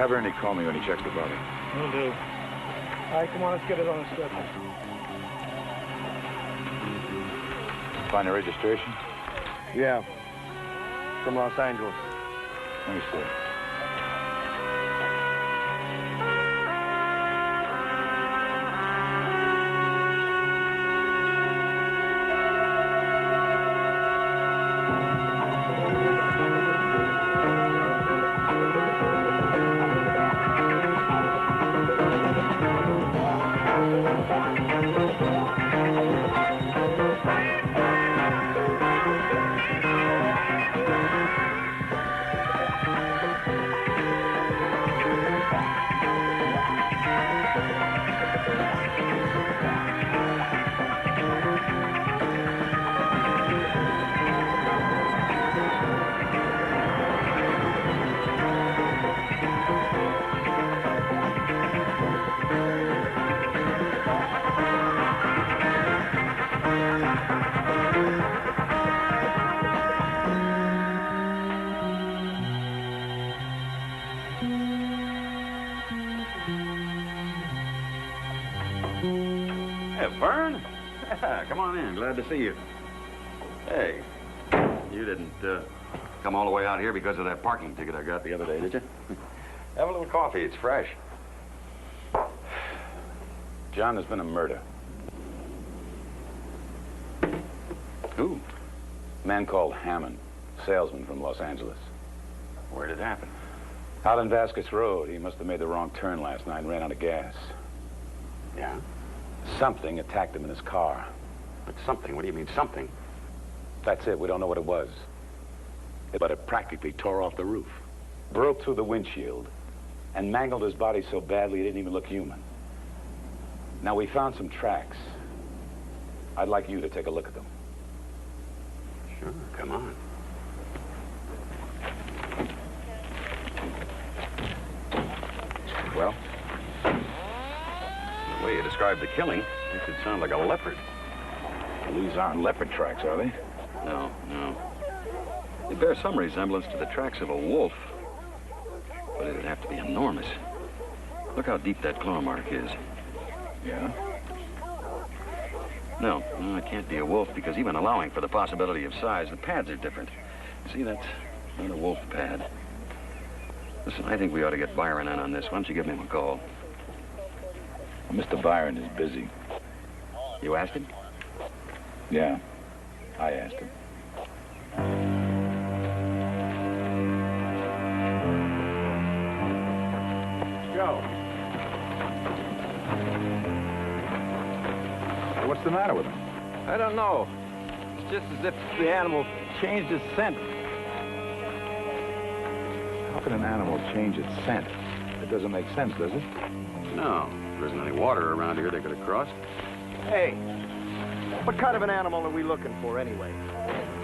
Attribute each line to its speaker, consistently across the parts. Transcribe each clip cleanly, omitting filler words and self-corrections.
Speaker 1: Have Ernie call me when he checks the body.
Speaker 2: Will do. All right, come on, let's get it on a stretcher.
Speaker 1: Find the registration?
Speaker 2: Yeah. From Los Angeles.
Speaker 1: Let me see.
Speaker 3: Vern? Come on in. Glad to see you. Hey, you didn't come all the way out here because of that parking ticket I got the other day, did you? Have a little coffee. It's fresh.
Speaker 1: John, there's been a murder.
Speaker 3: Who?
Speaker 1: A man called Hammond, salesman from Los Angeles.
Speaker 3: Where did it happen?
Speaker 1: Out on Vasquez Road. He must have made the wrong turn last night and ran out of gas.
Speaker 3: Yeah?
Speaker 1: Something attacked him in his car.
Speaker 3: But something? What do you mean, something?
Speaker 1: That's it. We don't know what it was. But it practically tore off the roof, broke through the windshield, and mangled his body so badly he didn't even look human. Now, we found some tracks. I'd like you to take a look at them.
Speaker 3: Sure, come on.
Speaker 1: Well?
Speaker 3: The way you described the killing, this would sound like a leopard.
Speaker 1: Well, these aren't leopard tracks, are they?
Speaker 3: No, no. They bear some resemblance to the tracks of a wolf, but it'd have to be enormous. Look how deep that claw mark is.
Speaker 1: Yeah?
Speaker 3: No, it can't be a wolf because even allowing for the possibility of size, the pads are different. See, that's not a wolf pad. Listen, I think we ought to get Byron in on this. Why don't you give him a call?
Speaker 1: Well, Mr. Byron is busy.
Speaker 3: You asked him?
Speaker 1: Yeah, I asked him. Joe. What's the matter with him?
Speaker 4: I don't know. It's just as if the animal changed its scent.
Speaker 1: How can an animal change its scent? It doesn't make sense, does it?
Speaker 3: No. There isn't any water around here they could have crossed.
Speaker 2: Hey, what kind of an animal are we looking for anyway?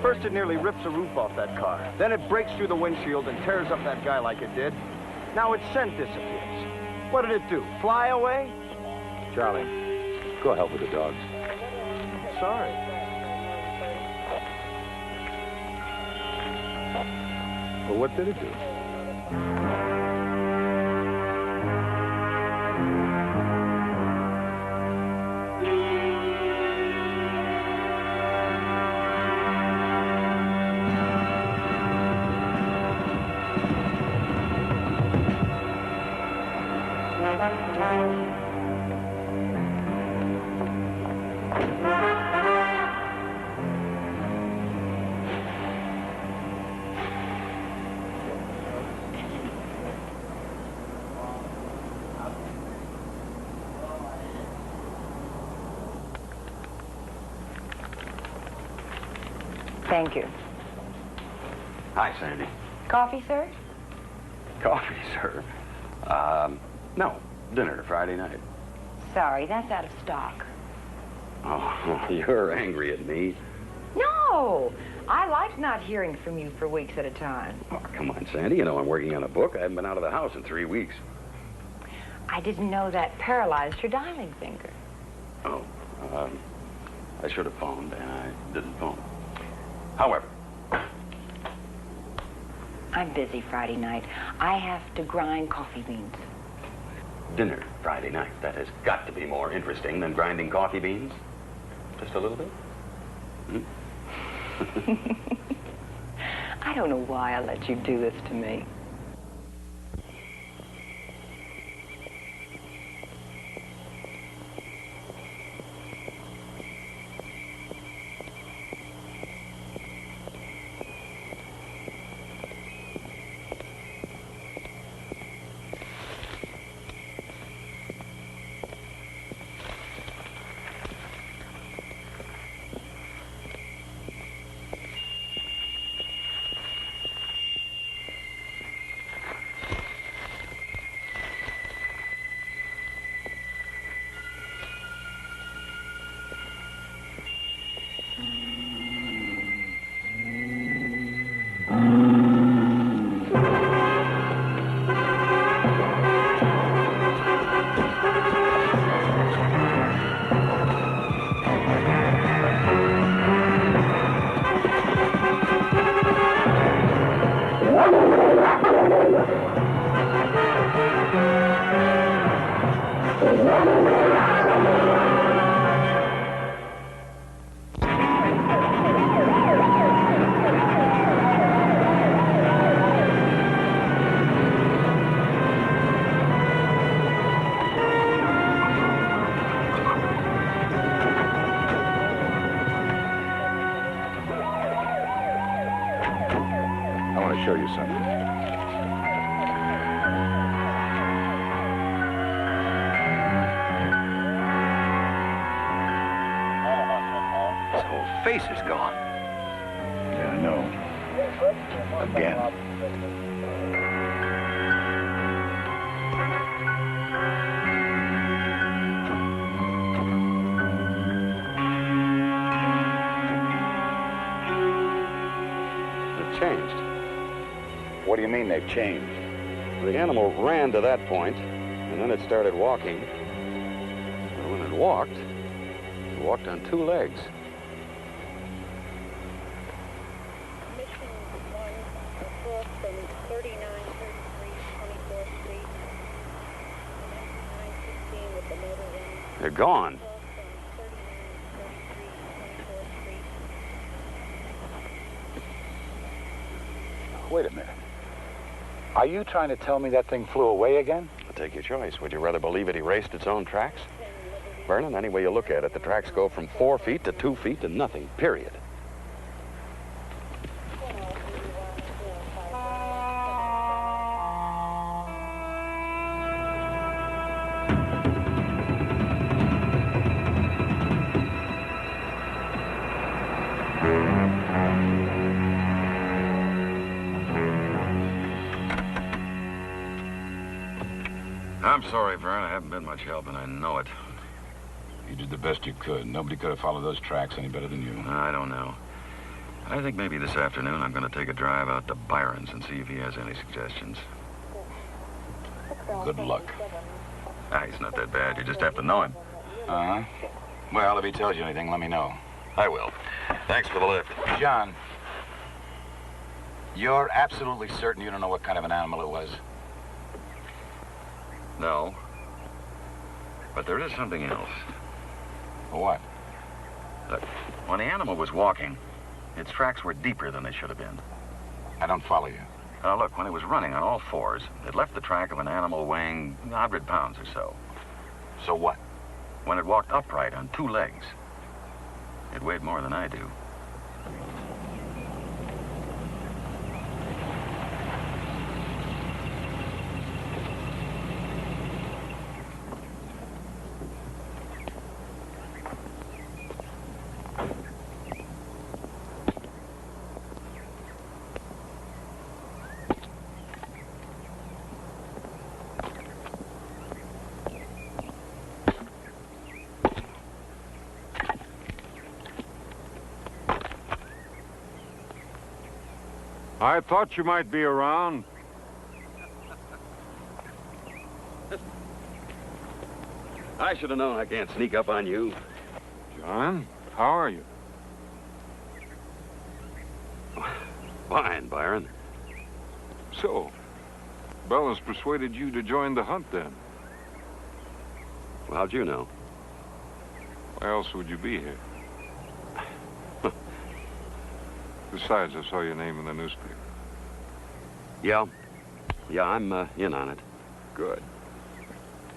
Speaker 2: First it nearly rips the roof off that car. Then it breaks through the windshield and tears up that guy like it did. Now its scent disappears. What did it do? Fly away?
Speaker 1: Charlie, go help with the dogs.
Speaker 2: Sorry.
Speaker 1: Well, what did it do?
Speaker 5: Thank you.
Speaker 3: Hi, Sandy.
Speaker 5: Coffee, sir?
Speaker 3: Coffee, sir. No. Dinner Friday night.
Speaker 5: Sorry, that's out of stock.
Speaker 3: Oh, you're angry at me.
Speaker 5: No! I like not hearing from you for weeks at a time.
Speaker 3: Oh, come on, Sandy. You know I'm working on a book. I haven't been out of the house in 3 weeks.
Speaker 5: I didn't know that paralyzed your dialing finger.
Speaker 3: Oh, I should have phoned, and I didn't phone. However,
Speaker 5: I'm busy Friday night. I have to grind coffee beans.
Speaker 3: dinner Friday night. That has got to be more interesting than grinding coffee beans. Just a little bit? Hmm?
Speaker 5: I don't know why I let you do this to me.
Speaker 1: Show you something.
Speaker 3: His whole face is gone.
Speaker 1: Yeah, I know. Again.
Speaker 3: It changed.
Speaker 1: What do you mean they've changed?
Speaker 3: The animal ran to that point, and then it started walking. And when it walked on 2 legs.
Speaker 6: Mission 1 across from 3933 24th Street.
Speaker 3: They're gone.
Speaker 1: Wait a minute. Are you trying to tell me that thing flew away again?
Speaker 3: Take your choice. Would you rather believe it erased its own tracks? Vernon, any way you look at it, the tracks go from 4 feet to 2 feet to nothing, period. I'm sorry, Vern. I haven't been much help, and I know it.
Speaker 1: You did the best you could. Nobody could have followed those tracks any better than you.
Speaker 3: I don't know. I think maybe this afternoon I'm going to take a drive out to Byron's and see if he has any suggestions.
Speaker 1: Good luck.
Speaker 3: He's not that bad. You just have to know him.
Speaker 1: Uh-huh. Well, if he tells you anything, let me know.
Speaker 3: I will. Thanks for the lift.
Speaker 1: John, you're absolutely certain you don't know what kind of an animal it was?
Speaker 3: No. But there is something else.
Speaker 1: What?
Speaker 3: Look, when the animal was walking, its tracks were deeper than they should have been.
Speaker 1: I don't follow you.
Speaker 3: Look, when it was running on all fours, it left the track of an animal weighing 100 pounds or so.
Speaker 1: So what?
Speaker 3: When it walked upright on 2 legs, it weighed more than I do.
Speaker 7: I thought you might be around.
Speaker 3: I should have known I can't sneak up on you.
Speaker 7: John, how are you?
Speaker 3: Fine, Byron.
Speaker 7: So, Bell has persuaded you to join the hunt then?
Speaker 3: Well, how'd you know?
Speaker 7: Why else would you be here? Besides, I saw your name in the newspaper.
Speaker 3: Yeah, I'm in on it.
Speaker 7: Good.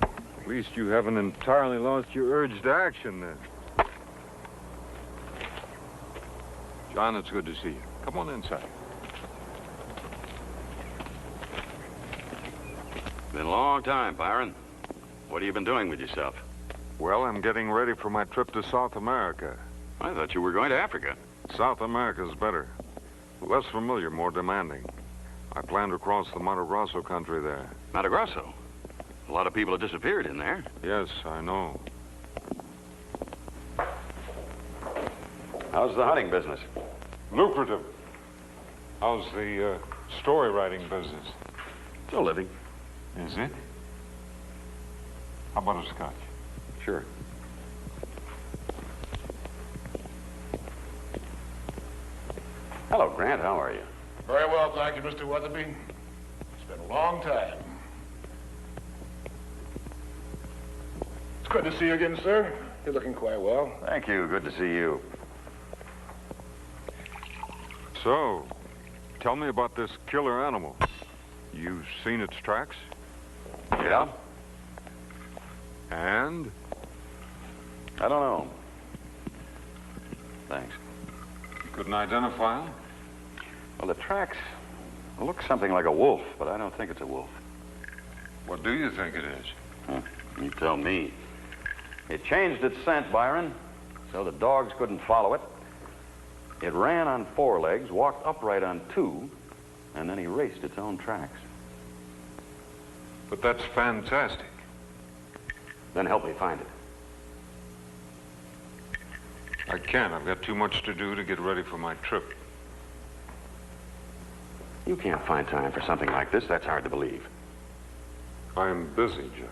Speaker 7: At least you haven't entirely lost your urge to action then. John, it's good to see you. Come on inside.
Speaker 3: Been a long time, Byron. What have you been doing with yourself?
Speaker 7: Well, I'm getting ready for my trip to South America.
Speaker 3: I thought you were going to Africa.
Speaker 7: South America's better. Less familiar, more demanding. I plan to cross the Mato Grosso country there.
Speaker 3: Mato Grosso? A lot of people have disappeared in there.
Speaker 7: Yes, I know.
Speaker 3: How's the hunting business?
Speaker 7: Lucrative. How's the story writing business?
Speaker 3: Still living.
Speaker 7: Is it? How about a scotch?
Speaker 3: Sure. Hello, Grant. How are you?
Speaker 8: Very well, thank you, Mr. Weatherby. It's been a long time. It's good to see you again, sir. You're looking quite well.
Speaker 3: Thank you. Good to see you.
Speaker 7: So, tell me about this killer animal. You've seen its tracks?
Speaker 3: Yeah?
Speaker 7: And?
Speaker 3: I don't know. Thanks.
Speaker 7: You couldn't identify him?
Speaker 3: Well, the tracks look something like a wolf, but I don't think it's a wolf.
Speaker 7: What do you think it is?
Speaker 3: You tell me. It changed its scent, Byron, so the dogs couldn't follow it. It ran on 4 legs, walked upright on 2, and then erased its own tracks.
Speaker 7: But that's fantastic.
Speaker 3: Then help me find it.
Speaker 7: I can't. I've got too much to do to get ready for my trip.
Speaker 3: You can't find time for something like this. That's hard to believe.
Speaker 7: I'm busy, John.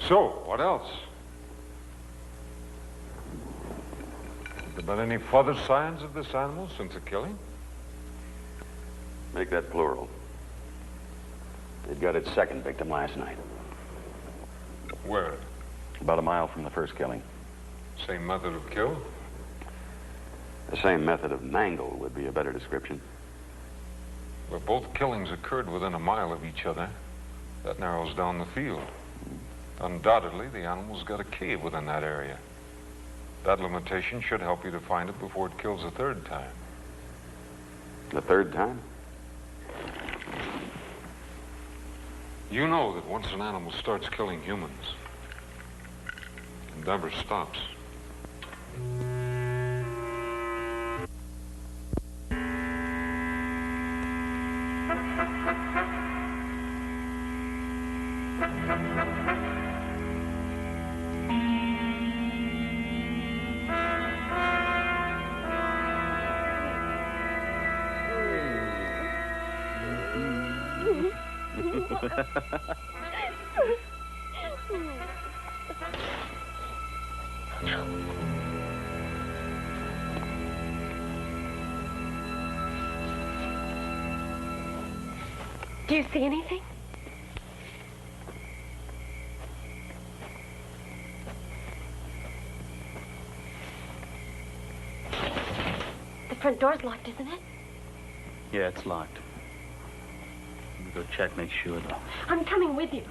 Speaker 7: So, what else? Have there been any further signs of this animal since the killing?
Speaker 3: Make that plural. It got its second victim last night.
Speaker 7: Where?
Speaker 3: About a mile from the first killing.
Speaker 7: Same method of kill?
Speaker 3: The same method of mangle would be a better description.
Speaker 7: But both killings occurred within a mile of each other. That narrows down the field. Undoubtedly, the animal's got a cave within that area. That limitation should help you to find it before it kills a third time.
Speaker 3: The third time?
Speaker 7: You know that once an animal starts killing humans, it never stops.
Speaker 6: Do you see anything? The front door's locked, isn't it?
Speaker 2: Yeah, it's locked. Let me go check, make sure, though.
Speaker 6: I'm coming with you.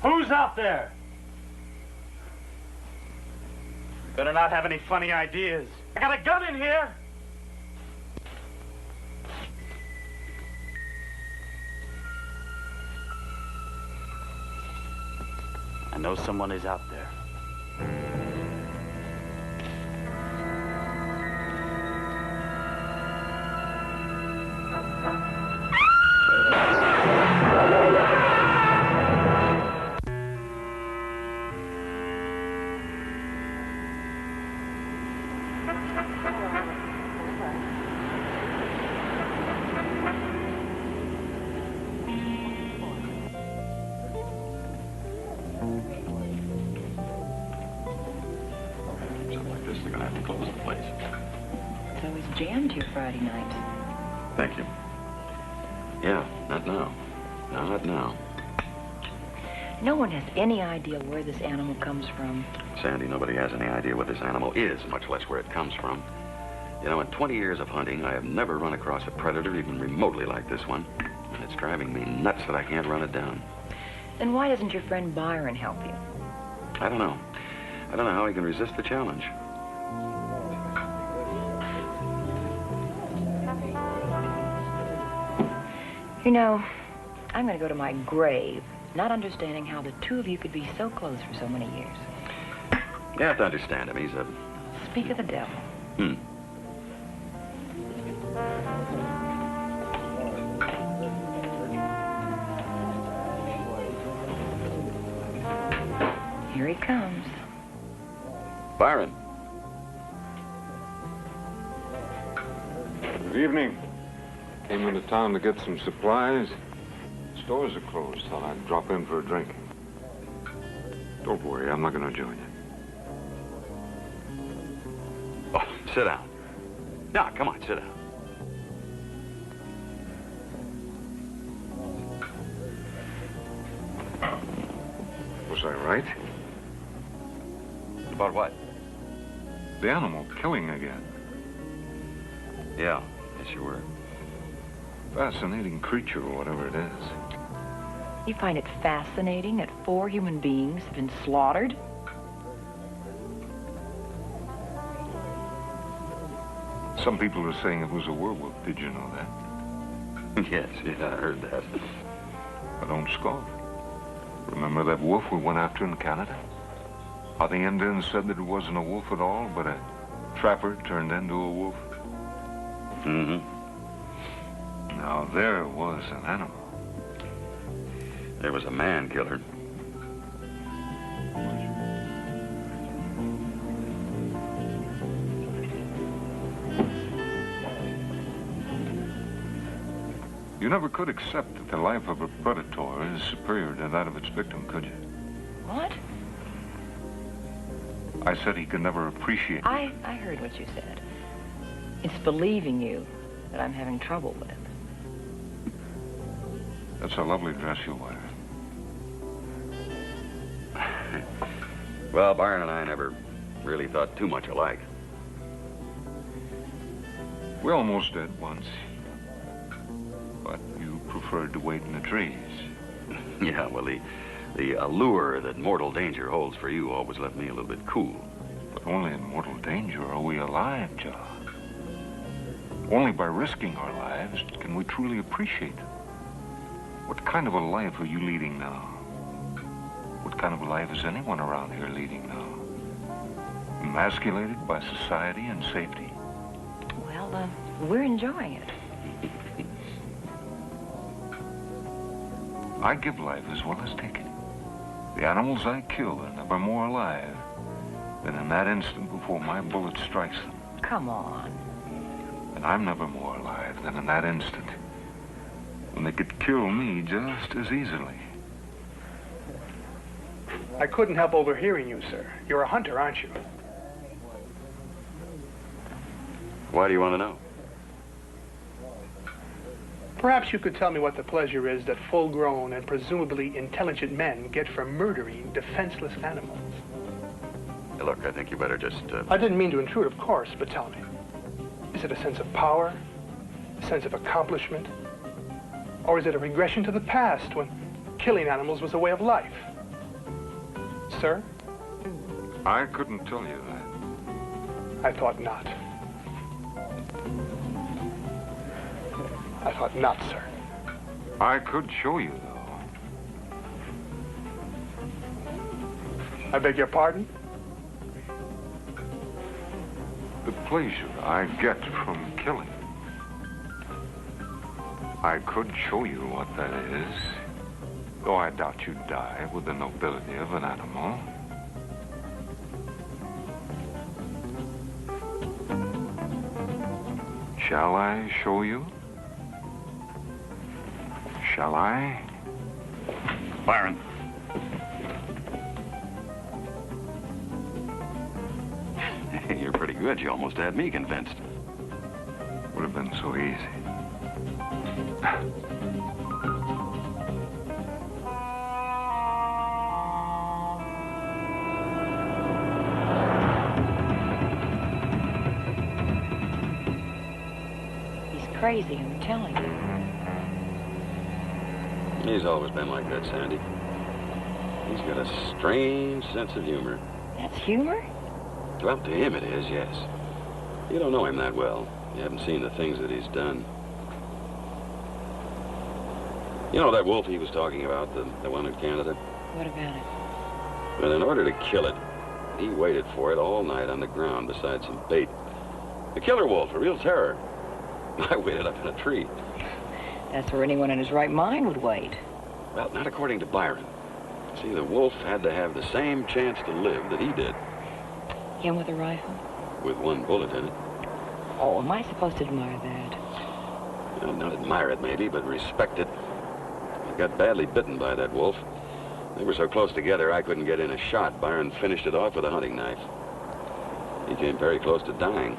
Speaker 2: Who's out there? Better not have any funny ideas. I got a gun in here. I know someone is out there.
Speaker 3: Something like this, they're gonna have to close the place.
Speaker 5: It's always jammed here Friday nights.
Speaker 3: Thank you. Yeah, not now. No, not now.
Speaker 5: No one has any idea where this animal comes from.
Speaker 3: Sandy, nobody has any idea what this animal is, much less where it comes from. You know, in 20 years of hunting, I have never run across a predator even remotely like this one. And it's driving me nuts that I can't run it down.
Speaker 5: Then why doesn't your friend Byron help you?
Speaker 3: I don't know. I don't know how he can resist the challenge.
Speaker 5: You know, I'm going to go to my grave, not understanding how the two of you could be so close for so many years.
Speaker 3: You have to understand him. He's a...
Speaker 5: Speak of the devil. Here he comes.
Speaker 3: Byron.
Speaker 7: Good evening. Came into town to get some supplies. Stores are closed. Thought I'd drop in for a drink. Don't worry, I'm not going to join you.
Speaker 3: Oh, sit down. No, come on, sit down.
Speaker 7: Was I right?
Speaker 3: About what?
Speaker 7: The animal killing again.
Speaker 3: Yeah, yes, you were.
Speaker 7: Fascinating creature, or whatever it is.
Speaker 5: You find it fascinating that 4 human beings have been slaughtered?
Speaker 7: Some people are saying it was a werewolf. Did you know that?
Speaker 3: Yes, yeah, I heard that.
Speaker 7: I don't scoff. Remember that wolf we went after in Canada? How the Indians said that it wasn't a wolf at all, but a trapper turned into a wolf?
Speaker 3: Mm-hmm.
Speaker 7: Now, there was an animal.
Speaker 3: There was a man killer.
Speaker 7: You never could accept that the life of a predator is superior to that of its victim, could you?
Speaker 5: What?
Speaker 7: I said he could never appreciate.
Speaker 5: I heard what you said. It's believing you that I'm having trouble with.
Speaker 7: That's a lovely dress you wear.
Speaker 3: Well, Byron and I never really thought too much alike.
Speaker 7: We almost did once. But you preferred to wait in the trees.
Speaker 3: Yeah, well, the allure that mortal danger holds for you always left me a little bit cool.
Speaker 7: But only in mortal danger are we alive, John. Only by risking our lives can we truly appreciate it. What kind of a life are you leading now? What kind of a life is anyone around here leading now? Emasculated by society and safety.
Speaker 5: Well, we're enjoying it.
Speaker 7: I give life as well as take it. The animals I kill are never more alive than in that instant before my bullet strikes them.
Speaker 5: Come on.
Speaker 7: And I'm never more alive than in that instant when they could kill me just as easily.
Speaker 9: I couldn't help overhearing you, sir. You're a hunter, aren't you?
Speaker 3: Why do you want to know?
Speaker 9: Perhaps you could tell me what the pleasure is that full-grown and presumably intelligent men get from murdering defenseless animals.
Speaker 3: Hey, look, I think you better just...
Speaker 9: I didn't mean to intrude, of course, but tell me. Is it a sense of power? A sense of accomplishment? Or is it a regression to the past when killing animals was a way of life? Sir?
Speaker 7: I couldn't tell you that.
Speaker 9: I thought not. I thought not, sir.
Speaker 7: I could show you, though.
Speaker 9: I beg your pardon?
Speaker 7: The pleasure I get from killing. I could show you what that is, though I doubt you'd die with the nobility of an animal. Shall I show you? Shall I?
Speaker 3: Byron. You're pretty good. You almost had me convinced.
Speaker 7: Would have been so easy.
Speaker 5: He's crazy, I'm telling you.
Speaker 3: He's always been like that, Sandy. He's got a strange sense of humor.
Speaker 5: That's humor?
Speaker 3: Well, to him it is, yes. You don't know him that well. You haven't seen the things that he's done. You know that wolf he was talking about, the one in Canada?
Speaker 5: What about it?
Speaker 3: Well, in order to kill it, he waited for it all night on the ground beside some bait. A killer wolf, a real terror. I waited up in a tree.
Speaker 5: That's where anyone in his right mind would wait.
Speaker 3: Well, not according to Byron. See, the wolf had to have the same chance to live that he did.
Speaker 5: Him with a rifle?
Speaker 3: With one bullet in it.
Speaker 5: Oh, am I supposed to admire that?
Speaker 3: Well, not admire it, maybe, but respect it. I got badly bitten by that wolf. They were so close together, I couldn't get in a shot. Byron finished it off with a hunting knife. He came very close to dying.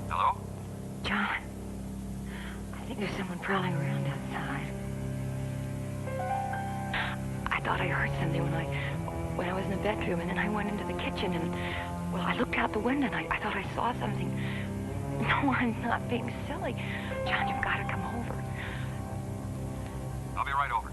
Speaker 3: Hello?
Speaker 5: John, I think there's someone prowling around outside. I thought I heard something when I was in the bedroom, and then I went into the kitchen, and, well, I looked out the window, and I thought I saw something. No, I'm not being silly. John, you've got to come over.
Speaker 3: I'll be right over.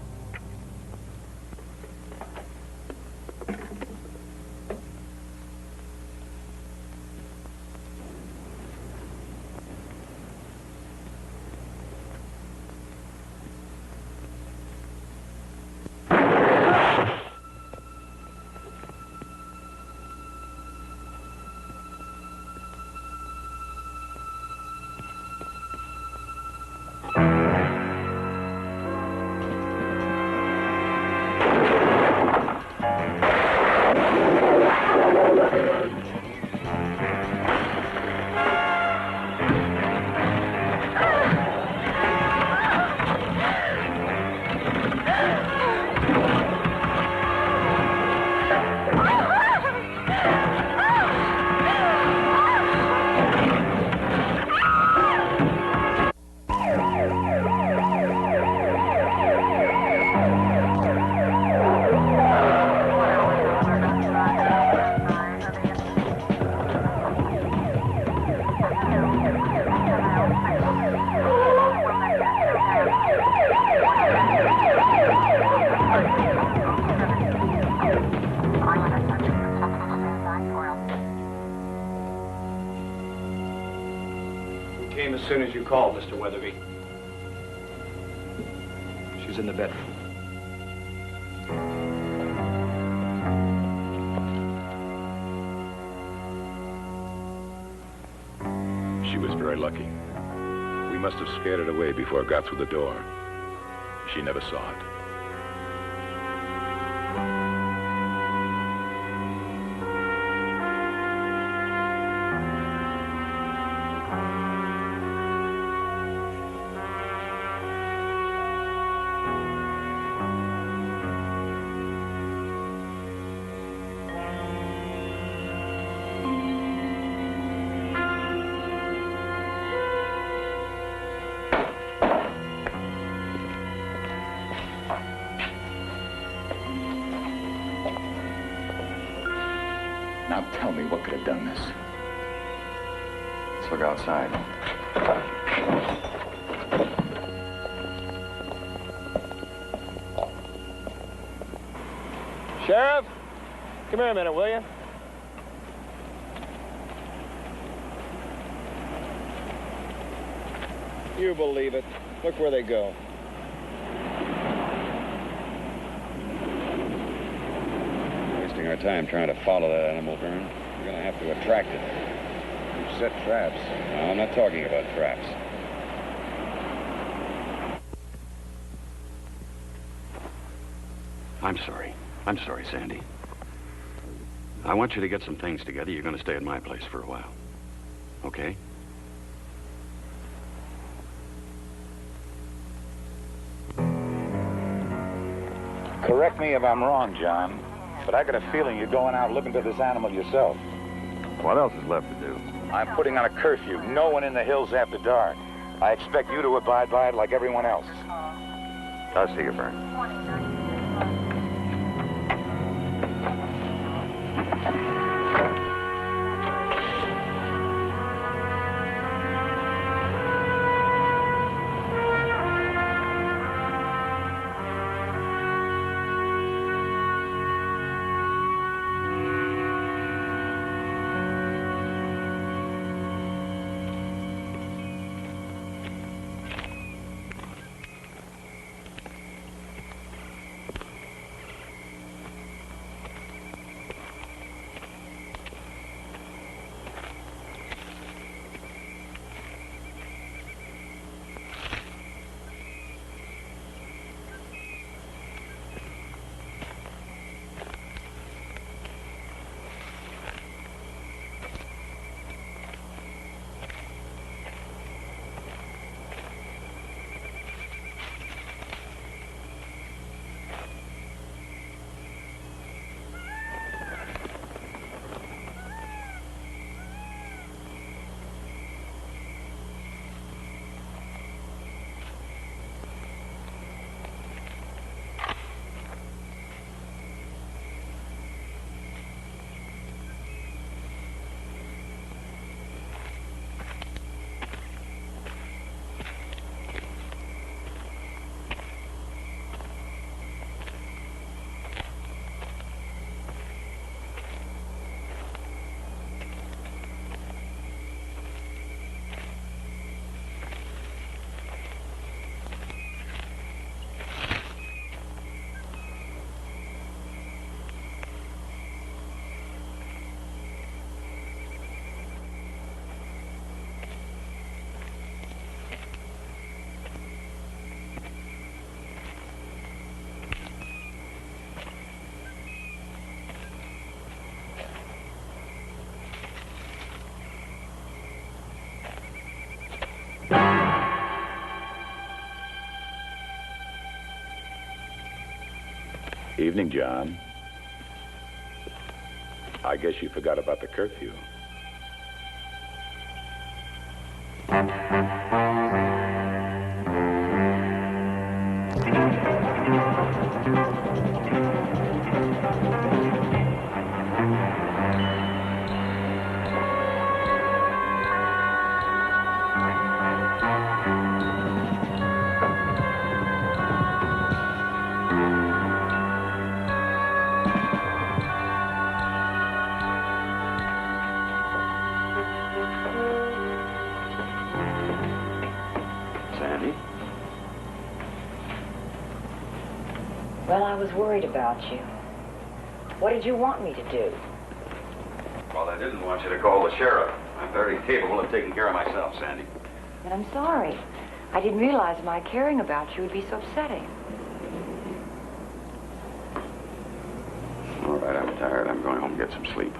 Speaker 2: Came as soon as you called, Mr. Weatherby. She's in the bedroom.
Speaker 1: She was very lucky. We must have scared it away before it got through the door. She never saw it. Now tell me what could have done this.
Speaker 3: Let's look outside.
Speaker 2: Sheriff, come here a minute, will you? You believe it. Look where they go.
Speaker 3: Wasting our time trying to follow that animal, Vern. We're going to have to attract it.
Speaker 1: You set traps.
Speaker 3: No, I'm not talking about traps. I'm sorry. I'm sorry, Sandy. I want you to get some things together. You're going to stay at my place for a while. Okay?
Speaker 1: Correct me if I'm wrong, John, but I got a feeling you're going out looking for this animal yourself.
Speaker 3: What else is left to do?
Speaker 1: I'm putting on a curfew. No one in the hills after dark. I expect you to abide by it like everyone else.
Speaker 3: I'll see you, Vern.
Speaker 1: Evening, John. I guess you forgot about the curfew.
Speaker 3: Sandy?
Speaker 5: Well, I was worried about you. What did you want me to do?
Speaker 3: Well, I didn't want you to call the sheriff. I'm very capable of taking care of myself, Sandy.
Speaker 5: But I'm sorry. I didn't realize my caring about you would be so upsetting.
Speaker 3: All right, I'm tired. I'm going home to get some sleep.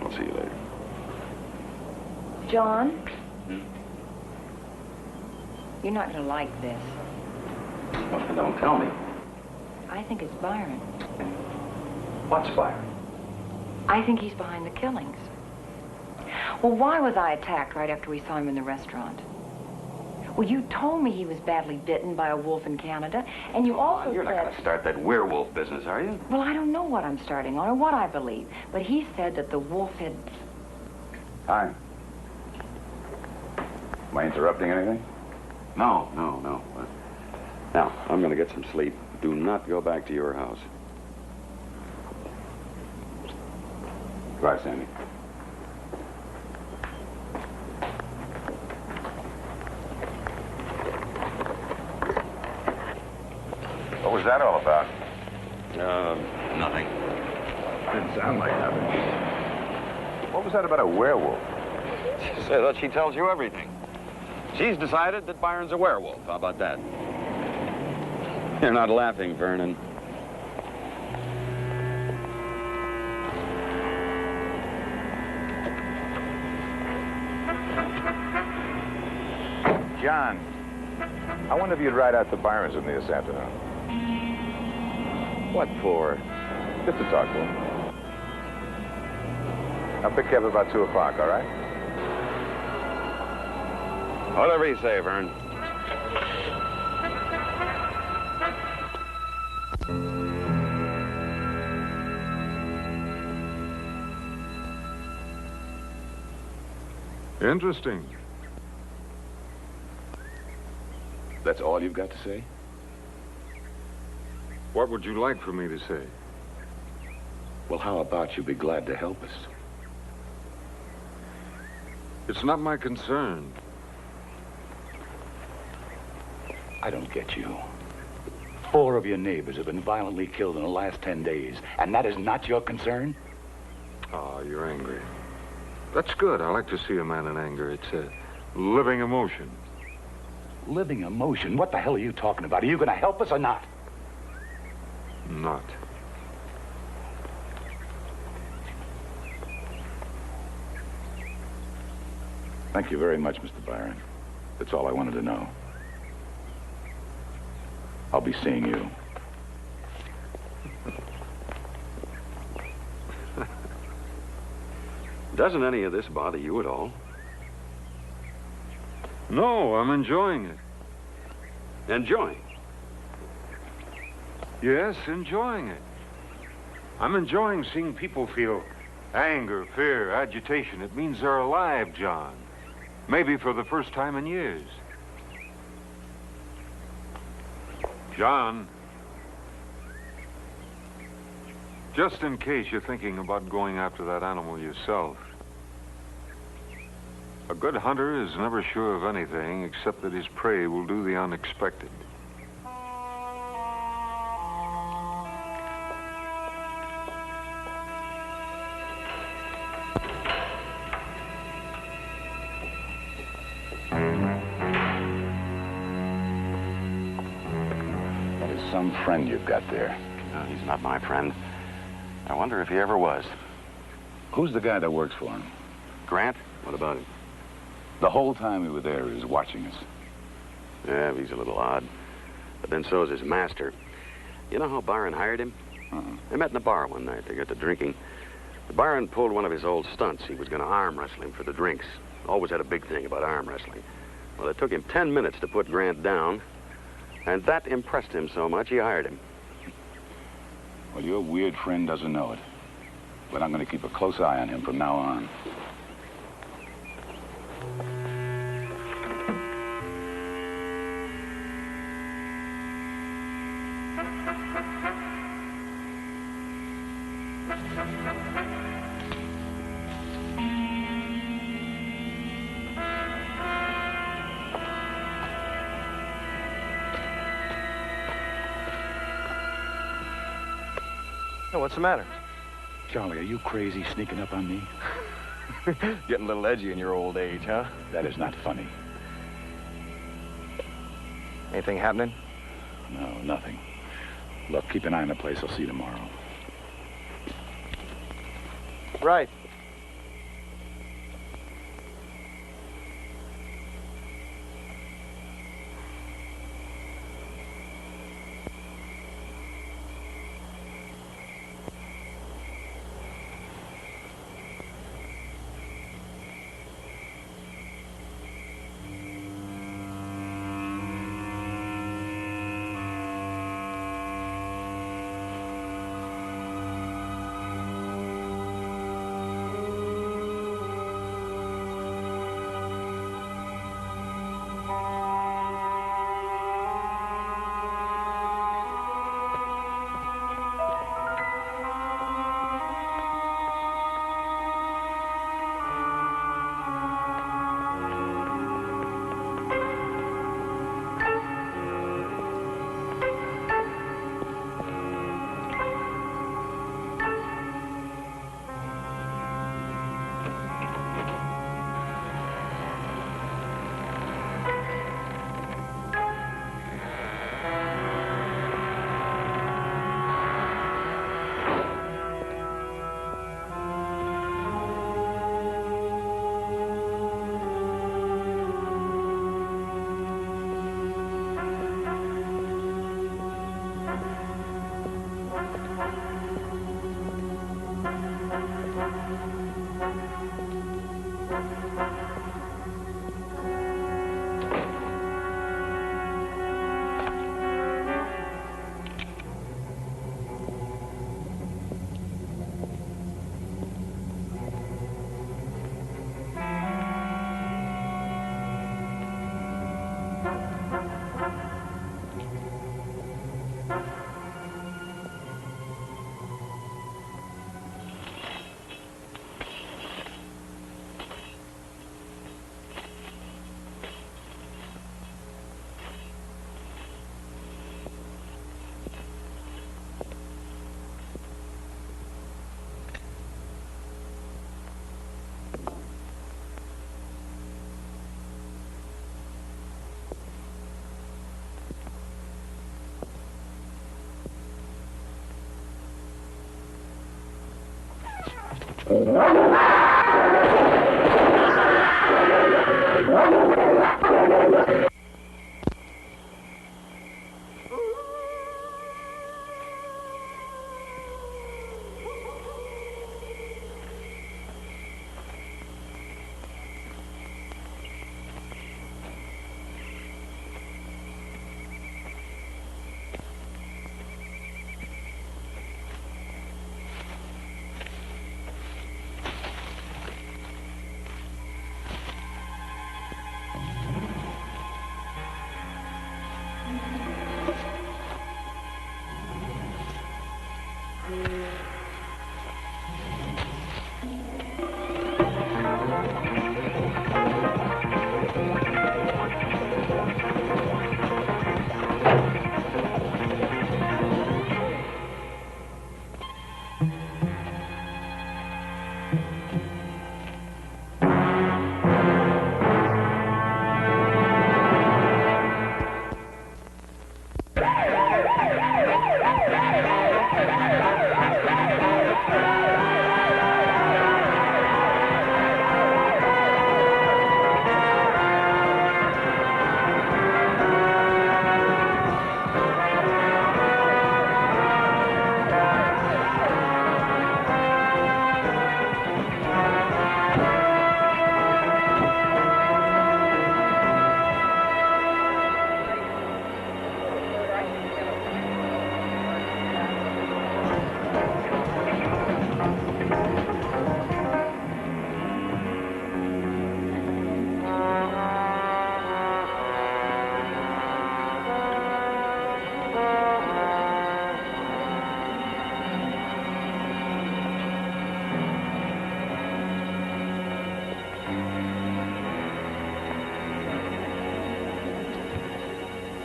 Speaker 3: I'll see you later.
Speaker 5: John? You're not going to like this.
Speaker 3: Well, don't tell me.
Speaker 5: I think it's Byron.
Speaker 3: What's Byron?
Speaker 5: I think he's behind the killings. Well, why was I attacked right after we saw him in the restaurant? Well, you told me he was badly bitten by a wolf in Canada, and you also
Speaker 3: You're not
Speaker 5: said...
Speaker 3: going to start that werewolf business, are you?
Speaker 5: Well, I don't know what I'm starting on or what I believe, but he said that the wolf had...
Speaker 1: Hi. Am I interrupting anything?
Speaker 3: No. Now, I'm going to get some sleep. Do not go back to your house.
Speaker 1: Goodbye, Sandy. What was that all about?
Speaker 3: Nothing.
Speaker 1: Didn't sound like nothing. What was that about a werewolf?
Speaker 3: Say that she tells you everything. She's decided that Byron's a werewolf. How about that? You're not laughing, Vernon.
Speaker 1: John, I wonder if you'd ride out to Byron's with me this afternoon. What for? Just to talk to him. I'll pick you up about 2 o'clock, all right?
Speaker 3: Whatever you say, Vern.
Speaker 7: Interesting.
Speaker 1: That's all you've got to say?
Speaker 7: What would you like for me to say?
Speaker 1: Well, how about you be glad to help us?
Speaker 7: It's not my concern.
Speaker 1: I don't get you. 4 of your neighbors have been violently killed in the last 10 days, and that is not your concern?
Speaker 7: Oh, you're angry. That's good. I like to see a man in anger. It's a living emotion.
Speaker 1: Living emotion? What the hell are you talking about? Are you going to help us or not?
Speaker 7: Not.
Speaker 1: Thank you very much, Mr. Byron. That's all I wanted to know. I'll be seeing you.
Speaker 3: Doesn't any of this bother you at all?
Speaker 7: No, I'm enjoying it.
Speaker 3: Enjoying?
Speaker 7: Yes, enjoying it. I'm enjoying seeing people feel anger, fear, agitation. It means they're alive, John. Maybe for the first time in years. John, just in case you're thinking about going after that animal yourself, a good hunter is never sure of anything except that his prey will do the unexpected.
Speaker 1: That is some friend you've got there.
Speaker 3: No, he's not my friend. I wonder if he ever was.
Speaker 1: Who's the guy that works for him?
Speaker 3: Grant? What about him?
Speaker 1: The whole time we were there, he was watching us.
Speaker 3: Yeah, he's a little odd. But then so is his master. You know how Byron hired him?
Speaker 1: Uh-uh.
Speaker 3: They met in a bar one night. They got to drinking. Byron pulled one of his old stunts. He was going to arm wrestle him for the drinks. Always had a big thing about arm wrestling. Well, it took him 10 minutes to put Grant down, and that impressed him so much he hired him.
Speaker 1: Well, your weird friend doesn't know it. But I'm going to keep a close eye on him from now on.
Speaker 2: Hey, what's the matter?
Speaker 1: Charlie, are you crazy sneaking up on me?
Speaker 2: Getting a little edgy in your old age, huh?
Speaker 1: That is not funny.
Speaker 2: Anything happening?
Speaker 1: No, nothing. Look, keep an eye on the place. I'll see you tomorrow.
Speaker 2: Right.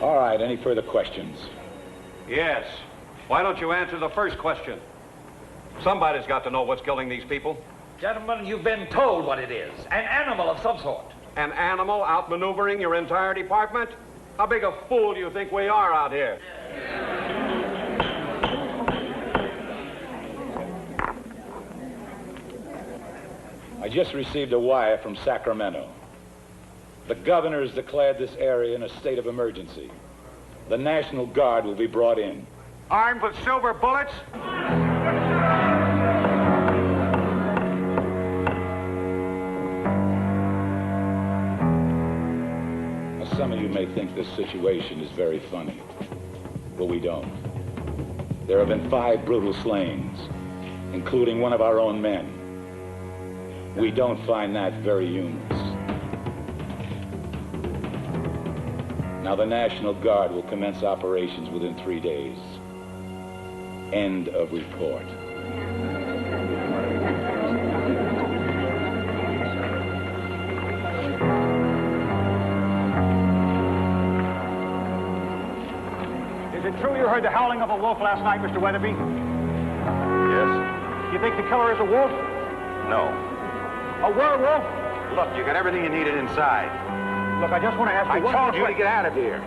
Speaker 1: All right, any further questions?
Speaker 10: Yes. Why don't you answer the first question? Somebody's got to know what's killing these people.
Speaker 11: Gentlemen, you've been told what it is. An animal of some sort.
Speaker 10: An animal outmaneuvering your entire department? How big a fool do you think we are out here?
Speaker 1: I just received a wire from Sacramento. The governor has declared this area in a state of emergency. The National Guard will be brought in.
Speaker 10: Armed with silver bullets?
Speaker 1: Now, some of you may think this situation is very funny, but we don't. There have been 5 brutal slayings, including one of our own men. We don't find that very humorous. Now, the National Guard will commence operations within 3 days. End of report.
Speaker 2: Is it true you heard the howling of a wolf last night, Mr. Weatherby?
Speaker 3: Yes?
Speaker 2: You think the killer is a wolf?
Speaker 3: No.
Speaker 2: A werewolf?
Speaker 3: Look, you got everything you needed inside.
Speaker 2: Look, I just want to ask you
Speaker 3: I
Speaker 2: one
Speaker 3: told
Speaker 2: more
Speaker 3: you to
Speaker 2: question.
Speaker 3: get out of here.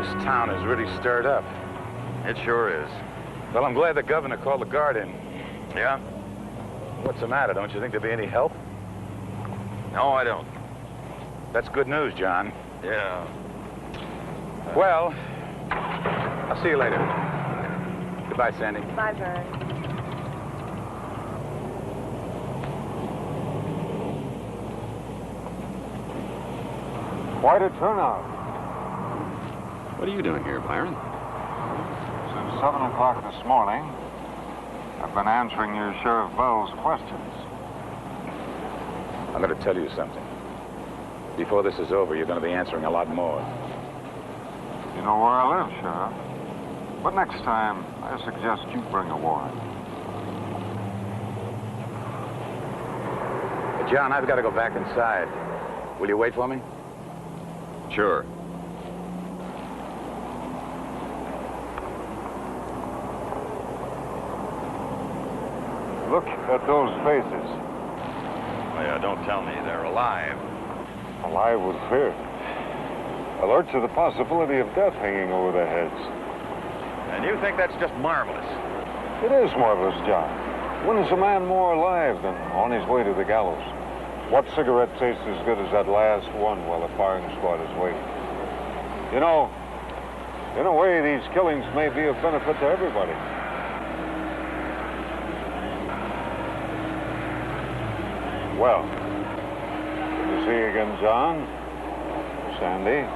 Speaker 1: This town is really stirred up.
Speaker 3: It sure is.
Speaker 1: Well, I'm glad the governor called the guard in.
Speaker 3: Yeah?
Speaker 1: What's the matter? Don't you think there'll be any help?
Speaker 3: No, I don't.
Speaker 1: That's good news, John.
Speaker 3: Yeah.
Speaker 1: Well, I'll see you later. Goodbye, Sandy.
Speaker 5: Bye, Vern.
Speaker 7: Quite a turnout.
Speaker 3: What are you doing here, Byron?
Speaker 7: Since 7 o'clock this morning, I've been answering your Sheriff Bell's questions.
Speaker 1: I'm going to tell you something. Before this is over, you're going to be answering a lot more.
Speaker 7: You know where I live, Sheriff. But next time, I suggest you bring a warrant.
Speaker 1: John, I've got to go back inside. Will you wait for me?
Speaker 3: Sure.
Speaker 7: Look at those faces.
Speaker 3: Oh, yeah, don't tell me they're alive.
Speaker 7: Alive with fear. Alert to the possibility of death hanging over their heads.
Speaker 3: And you think that's just marvelous?
Speaker 7: It is marvelous, John. When is a man more alive than on his way to the gallows? What cigarette tastes as good as that last one while the firing squad is waiting? You know, in a way, these killings may be of benefit to everybody. Well, good to see you again, John. Sandy.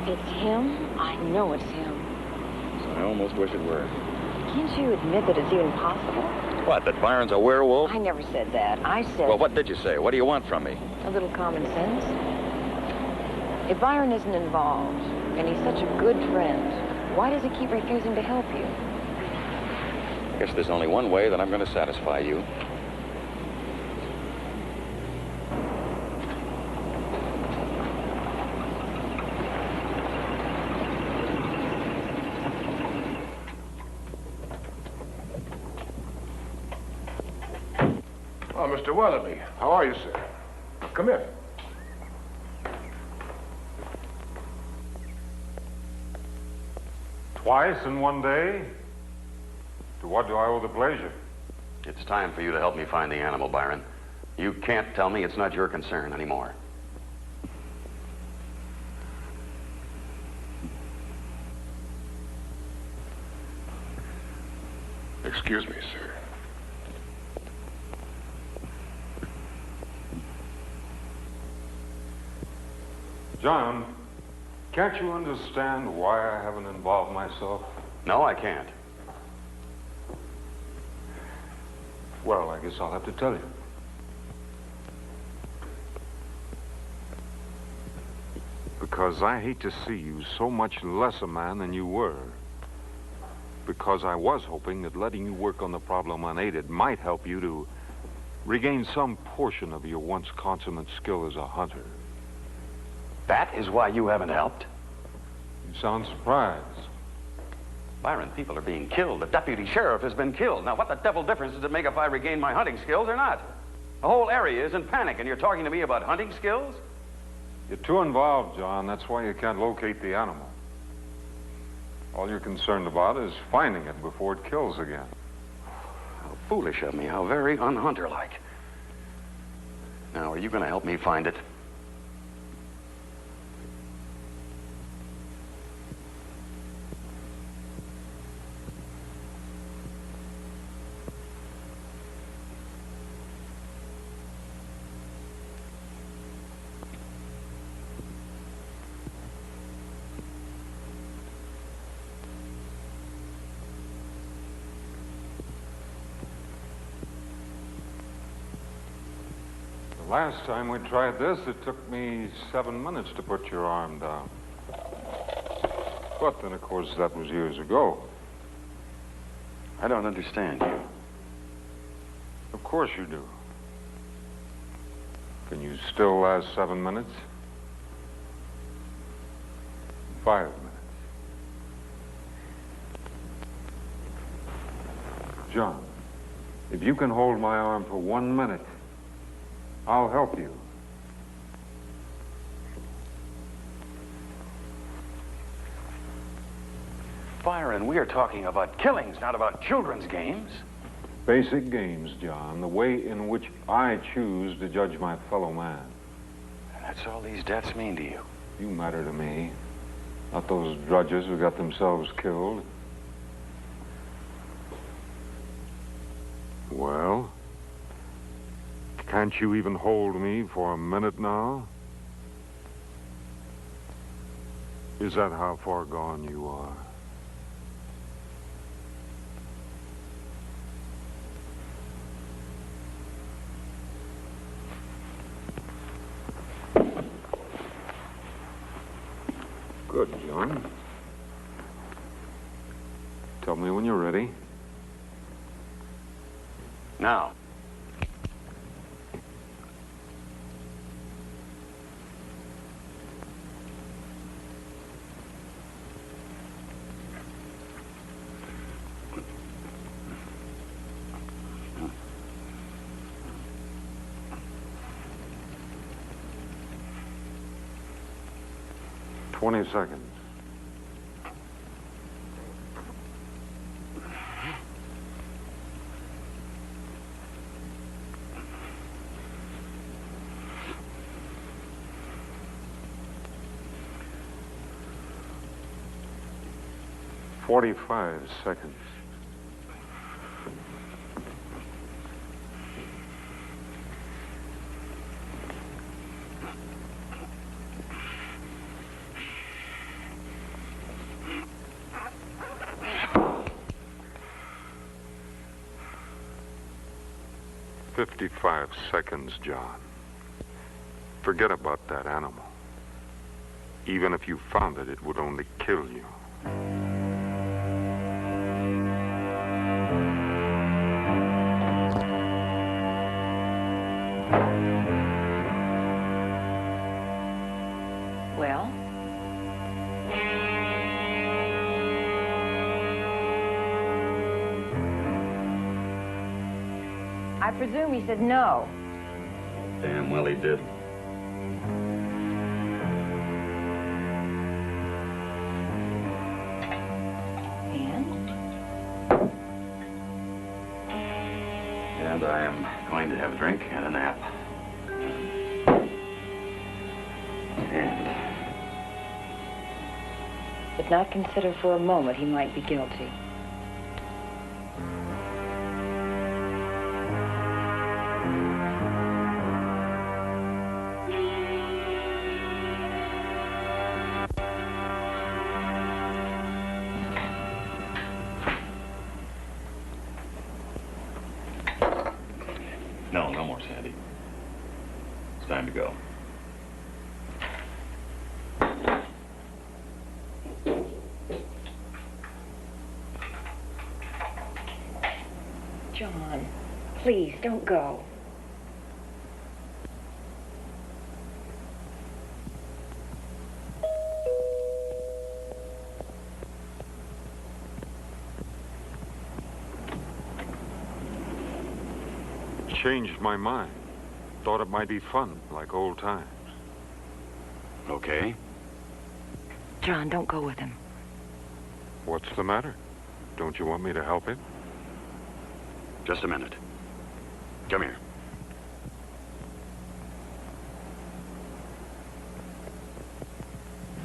Speaker 12: It's him? I know it's him.
Speaker 3: I almost wish it were.
Speaker 12: Can't you admit that it's even possible?
Speaker 3: What, that Byron's a werewolf?
Speaker 12: I never said that. I said...
Speaker 3: Well, what did you say? What do you want from me?
Speaker 12: A little common sense. If Byron isn't involved, and he's such a good friend, why does he keep refusing to help you?
Speaker 3: I guess there's only one way that I'm going to satisfy you.
Speaker 8: Oh, Mr. Weatherby, how are you, sir? Come in.
Speaker 7: Twice in one day? To what do I owe the pleasure?
Speaker 3: It's time for you to help me find the animal, Byron. You can't tell me it's not your concern anymore.
Speaker 8: Excuse me, sir.
Speaker 7: John, can't you understand why I haven't involved myself?
Speaker 3: No, I can't.
Speaker 7: Well, I guess I'll have to tell you. Because I hate to see you so much less a man than you were. Because I was hoping that letting you work on the problem unaided might help you to regain some portion of your once consummate skill as a hunter.
Speaker 3: That is why you haven't helped?
Speaker 7: You sound surprised.
Speaker 3: Byron, people are being killed. The deputy sheriff has been killed. Now, what the devil difference does it make if I regain my hunting skills or not? The whole area is in panic, and you're talking to me about hunting skills?
Speaker 7: You're too involved, John. That's why you can't locate the animal. All you're concerned about is finding it before it kills again.
Speaker 3: How foolish of me. How very unhunter-like. Now, are you going to help me find it?
Speaker 7: Last time we tried this, it took me 7 minutes to put your arm down. But then, of course, that was years ago.
Speaker 3: I don't understand you.
Speaker 7: Of course you do. Can you still last 7 minutes? 5 minutes. John, if you can hold my arm for 1 minute, I'll help you.
Speaker 3: Byron, we are talking about killings, not about children's games.
Speaker 7: Basic games, John. The way in which I choose to judge my fellow man.
Speaker 3: And that's all these deaths mean to you.
Speaker 7: You matter to me. Not those drudges who got themselves killed. Well? Can't you even hold me for a minute now? Is that how far gone you are? Good, John. Tell me when you're ready.
Speaker 3: Now.
Speaker 7: "20 seconds. "45 seconds. "55 seconds, John. Forget about that animal. Even if you found it, it would only kill you.
Speaker 12: Well? I presume he said no.
Speaker 3: Damn well he did. And I am going to have a drink and a nap. And
Speaker 12: But not consider for a moment he might be guilty.
Speaker 3: no, no more, Sandy. It's time to go.
Speaker 5: Please, don't go.
Speaker 7: Changed my mind. Thought it might be fun, like old times.
Speaker 1: Okay.
Speaker 5: John, don't go with him.
Speaker 7: What's the matter? Don't you want me to help him?
Speaker 3: Just a minute. Come here.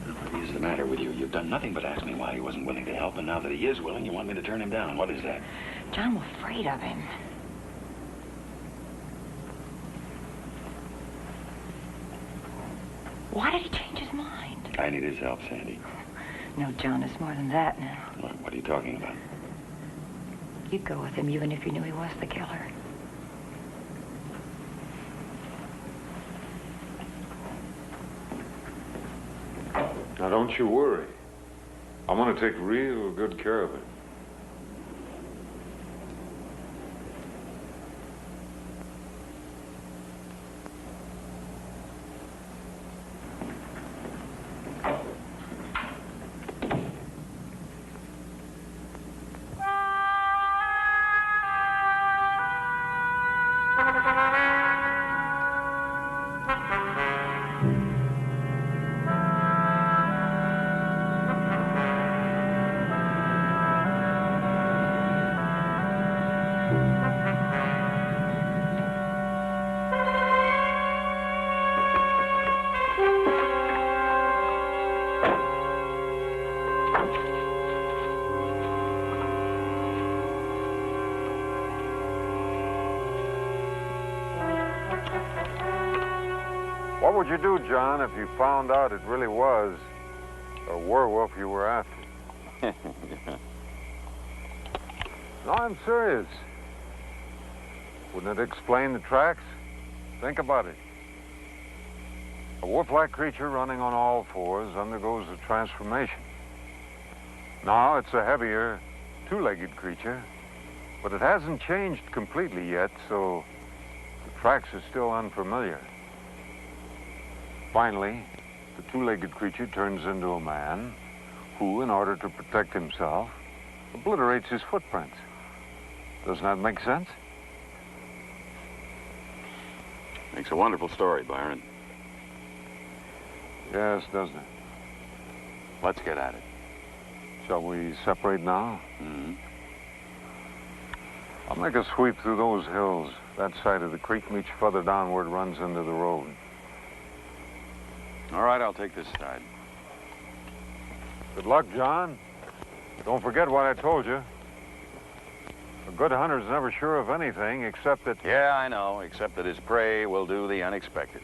Speaker 3: What is the matter with you? You've done nothing but ask me why he wasn't willing to help, and now that he is willing, you want me to turn him down. What is that?
Speaker 5: John, we're afraid of him. Why did he change his mind?
Speaker 3: I need his help, Sandy.
Speaker 5: No, John, it's more than that now.
Speaker 3: What are you talking about?
Speaker 5: You'd go with him even if you knew he was the killer.
Speaker 7: Now, don't you worry. I'm going to take real good care of it. What would you do, John, if you found out it really was a werewolf you were after? No, I'm serious. Wouldn't it explain the tracks? Think about it. A wolf-like creature running on all fours undergoes a transformation. Now it's a heavier, two-legged creature, but it hasn't changed completely yet, so the tracks are still unfamiliar. Finally, the two-legged creature turns into a man who, in order to protect himself, obliterates his footprints. Doesn't that make sense?
Speaker 3: Makes a wonderful story, Byron.
Speaker 7: Yes, doesn't it?
Speaker 3: Let's get at it.
Speaker 7: Shall we separate now?
Speaker 3: Mm-hmm.
Speaker 7: I'll make a sweep through those hills. That side of the creek meets further downward, runs into the road.
Speaker 3: All right, I'll take this side.
Speaker 7: Good luck, John. Don't forget what I told you. A good hunter's never sure of anything except that...
Speaker 3: Yeah, I know, except that his prey will do the unexpected.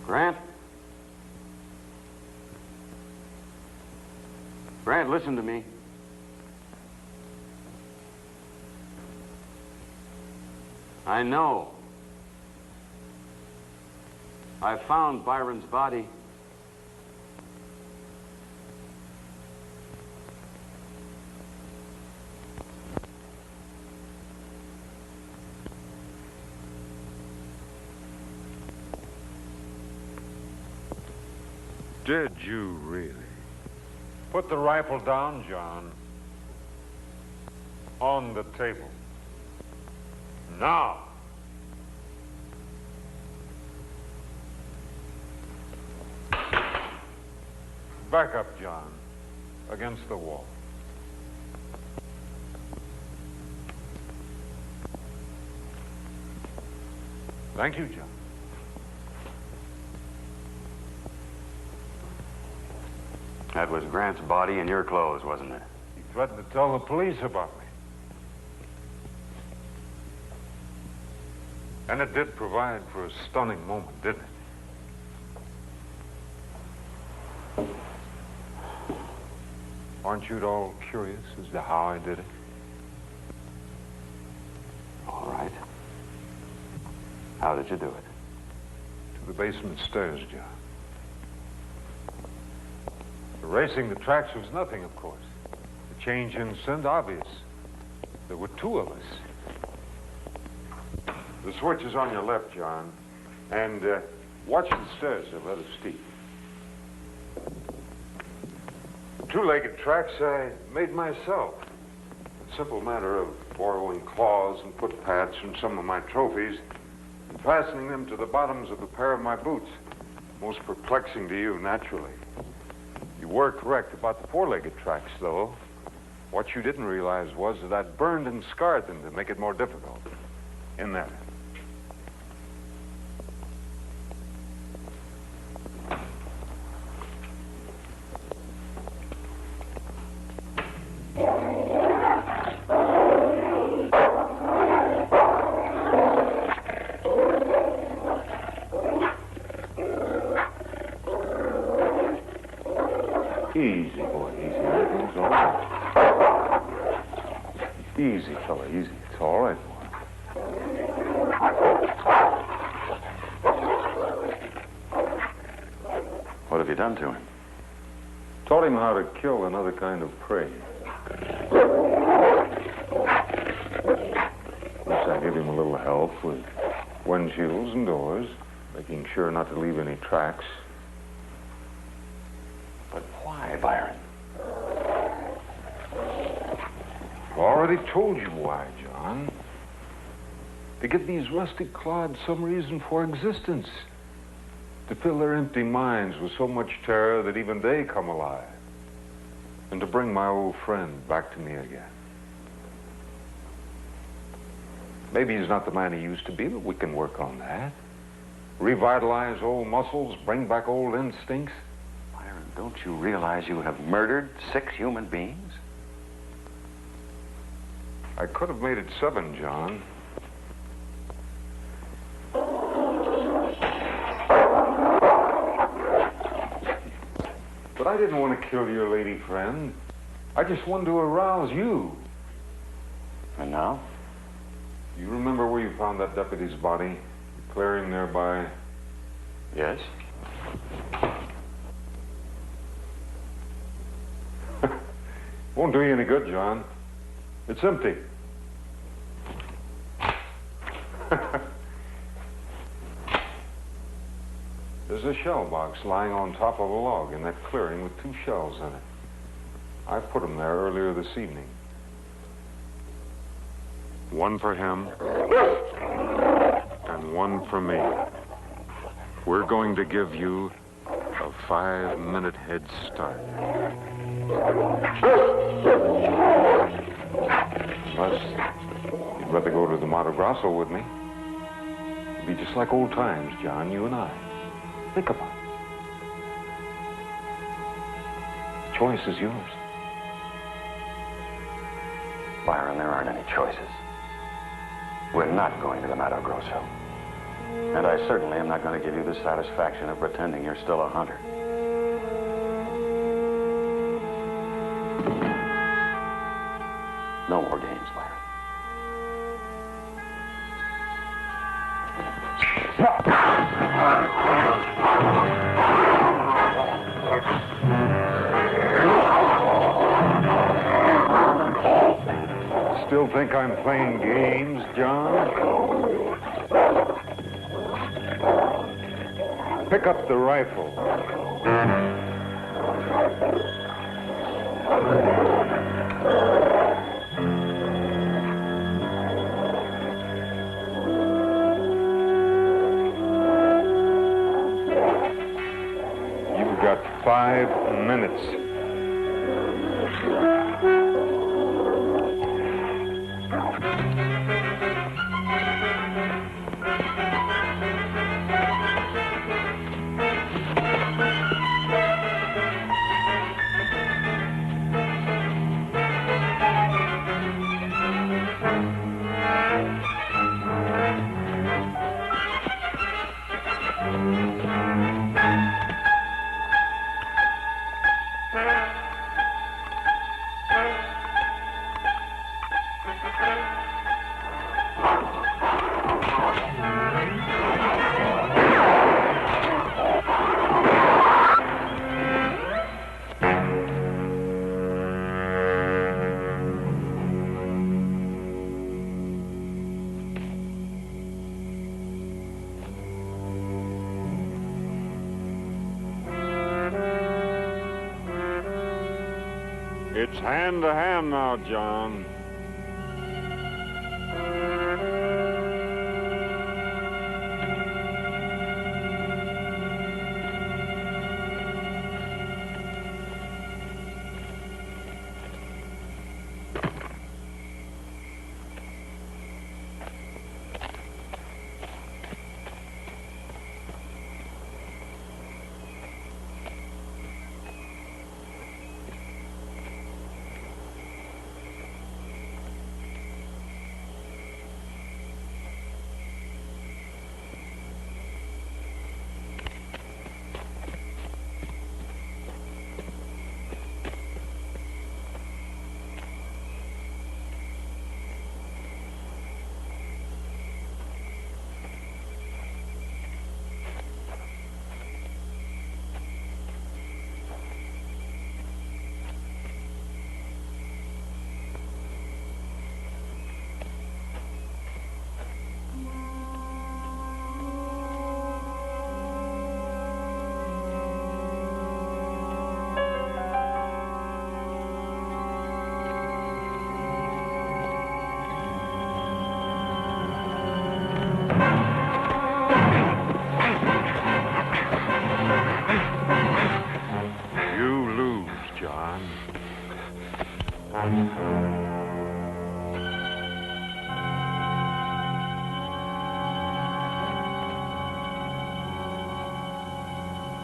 Speaker 3: Grant? Grant, listen to me. I know. I found Byron's body.
Speaker 7: Did you really? Put the rifle down, John. On the table. Now. Back up, John. Against the wall. Thank you, John.
Speaker 3: That was Grant's body in your clothes, wasn't it?
Speaker 7: He threatened to tell the police about me. And it did provide for a stunning moment, didn't it? Aren't you at all curious as to how I did it?
Speaker 3: All right. How did you do it?
Speaker 7: To the basement stairs, John. Erasing the tracks was nothing, of course. The change in scent, obvious. There were two of us. The switch is on your left, John. And watch the stairs, they're rather steep. The two-legged tracks I made myself. A simple matter of borrowing claws and footpads from some of my trophies and fastening them to the bottoms of a pair of my boots. Most perplexing to you, naturally. You were correct about the four-legged tracks, though. What you didn't realize was that I'd burned and scarred them to make it more difficult. In that. Easy, boy, easy. Everything's all right. Easy, fella, easy. It's all right, boy.
Speaker 3: What have you done to him?
Speaker 7: Taught him how to kill another kind of prey. Plus, I give him a little help with windshields and doors, making sure not to leave any tracks.
Speaker 3: But why, Byron?
Speaker 7: I've already told you why, John. To give these rustic clods some reason for existence. To fill their empty minds with so much terror that even they come alive. And to bring my old friend back to me again. Maybe he's not the man he used to be, but we can work on that. Revitalize old muscles, bring back old instincts.
Speaker 3: Byron, don't you realize you have murdered 6 human beings?
Speaker 7: I could have made it 7, John. But I didn't want to kill your lady friend. I just wanted to arouse you.
Speaker 3: And now?
Speaker 7: You remember where you found that deputy's body? The clearing nearby?
Speaker 3: Yes.
Speaker 7: Won't do you any good, John. It's empty. There's a shell box lying on top of a log in that clearing with 2 shells in it. I put them there earlier this evening. One for him, and one for me. We're going to give you a 5-minute head start. Unless you'd rather go to the Mato Grosso with me. It'd be just like old times, John, you and I. Think about it. The choice is yours.
Speaker 3: Byron, there aren't any choices. We're not going to the Mato Grosso. And I certainly am not going to give you the satisfaction of pretending you're still a hunter. No more games, Byron.
Speaker 7: Still think I'm playing games, John? Pick up the rifle. You've got 5 minutes. It's hand to hand now, John.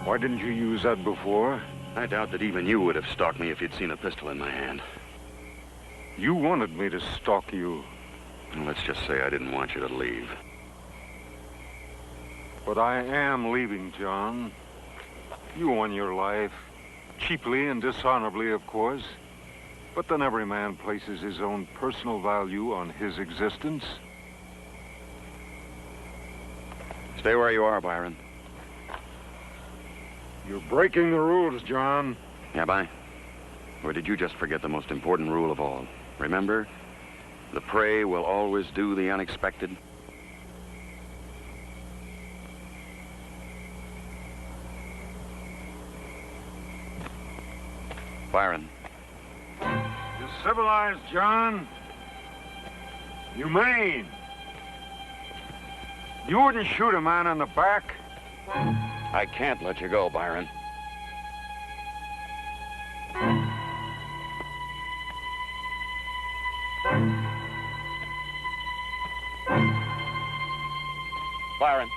Speaker 7: Why didn't you use that before?
Speaker 3: I doubt that even you would have stalked me if you'd seen a pistol in my hand.
Speaker 7: You wanted me to stalk you.
Speaker 3: And let's just say I didn't want you to leave.
Speaker 7: But I am leaving, John. You won your life. Cheaply and dishonorably, of course. But then every man places his own personal value on his existence.
Speaker 3: Stay where you are, Byron.
Speaker 7: You're breaking the rules, John.
Speaker 3: Am I? Or did you just forget the most important rule of all? Remember, the prey will always do the unexpected. Byron.
Speaker 7: You're civilized, John. Humane. You wouldn't shoot a man in the back.
Speaker 3: I can't let you go, Byron. Byron.